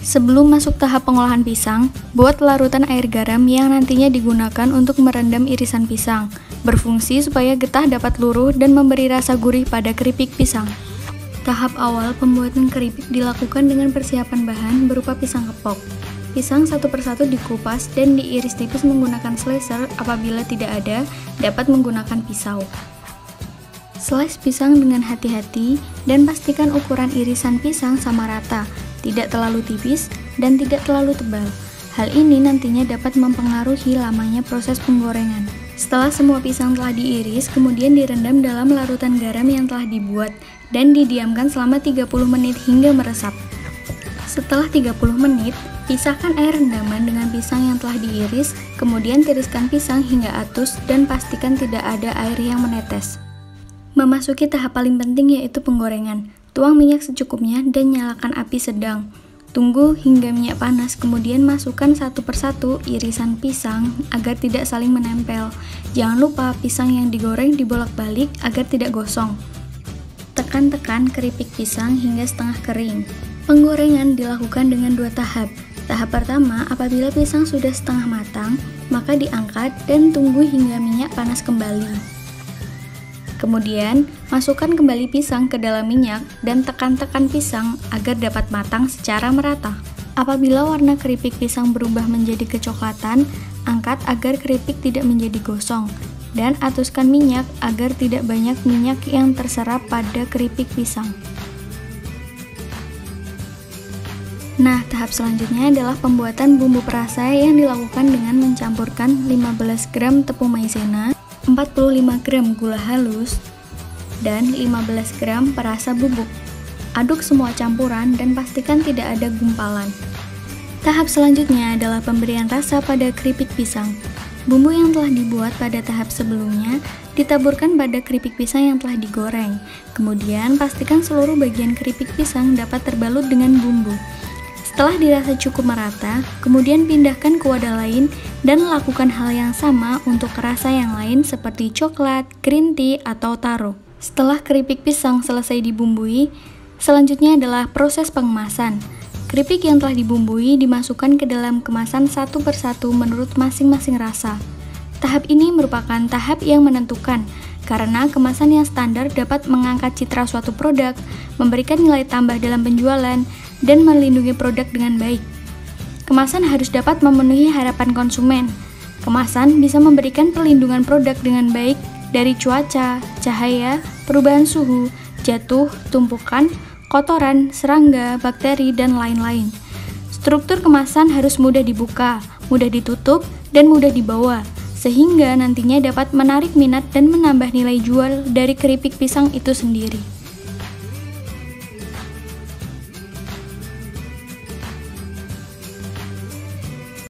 Sebelum masuk tahap pengolahan pisang, buat larutan air garam yang nantinya digunakan untuk merendam irisan pisang, berfungsi supaya getah dapat luruh dan memberi rasa gurih pada keripik pisang. Tahap awal pembuatan keripik dilakukan dengan persiapan bahan berupa pisang kepok. Pisang satu persatu dikupas dan diiris tipis menggunakan slicer. Apabila tidak ada, dapat menggunakan pisau. Slice pisang dengan hati-hati dan pastikan ukuran irisan pisang sama rata, tidak terlalu tipis dan tidak terlalu tebal. Hal ini nantinya dapat mempengaruhi lamanya proses penggorengan. Setelah semua pisang telah diiris, kemudian direndam dalam larutan garam yang telah dibuat dan didiamkan selama 30 menit hingga meresap. Setelah 30 menit, pisahkan air rendaman dengan pisang yang telah diiris, kemudian tiriskan pisang hingga atus dan pastikan tidak ada air yang menetes. Memasuki tahap paling penting yaitu penggorengan. Tuang minyak secukupnya dan nyalakan api sedang. Tunggu hingga minyak panas, kemudian masukkan satu persatu irisan pisang agar tidak saling menempel. Jangan lupa pisang yang digoreng dibolak-balik agar tidak gosong. Tekan-tekan keripik pisang hingga setengah kering. Penggorengan dilakukan dengan dua tahap. Tahap pertama, apabila pisang sudah setengah matang, maka diangkat dan tunggu hingga minyak panas kembali. Kemudian, masukkan kembali pisang ke dalam minyak dan tekan-tekan pisang agar dapat matang secara merata. Apabila warna keripik pisang berubah menjadi kecoklatan, angkat agar keripik tidak menjadi gosong, dan atuskan minyak agar tidak banyak minyak yang terserap pada keripik pisang. Nah, tahap selanjutnya adalah pembuatan bumbu perasa yang dilakukan dengan mencampurkan 15 gram tepung maizena, 45 gram gula halus, dan 15 gram perasa bubuk. Aduk semua campuran dan pastikan tidak ada gumpalan. Tahap selanjutnya adalah pemberian rasa pada keripik pisang. Bumbu yang telah dibuat pada tahap sebelumnya ditaburkan pada keripik pisang yang telah digoreng. Kemudian pastikan seluruh bagian keripik pisang dapat terbalut dengan bumbu. Setelah dirasa cukup merata, kemudian pindahkan ke wadah lain dan lakukan hal yang sama untuk rasa yang lain seperti coklat, green tea, atau taro. Setelah keripik pisang selesai dibumbui, selanjutnya adalah proses pengemasan. Keripik yang telah dibumbui dimasukkan ke dalam kemasan satu persatu menurut masing-masing rasa. Tahap ini merupakan tahap yang menentukan, karena kemasan yang standar dapat mengangkat citra suatu produk, memberikan nilai tambah dalam penjualan, dan melindungi produk dengan baik. Kemasan harus dapat memenuhi harapan konsumen. Kemasan bisa memberikan perlindungan produk dengan baik dari cuaca, cahaya, perubahan suhu, jatuh, tumpukan, kotoran, serangga, bakteri, dan lain-lain. Struktur kemasan harus mudah dibuka, mudah ditutup, dan mudah dibawa, sehingga nantinya dapat menarik minat dan menambah nilai jual dari keripik pisang itu sendiri.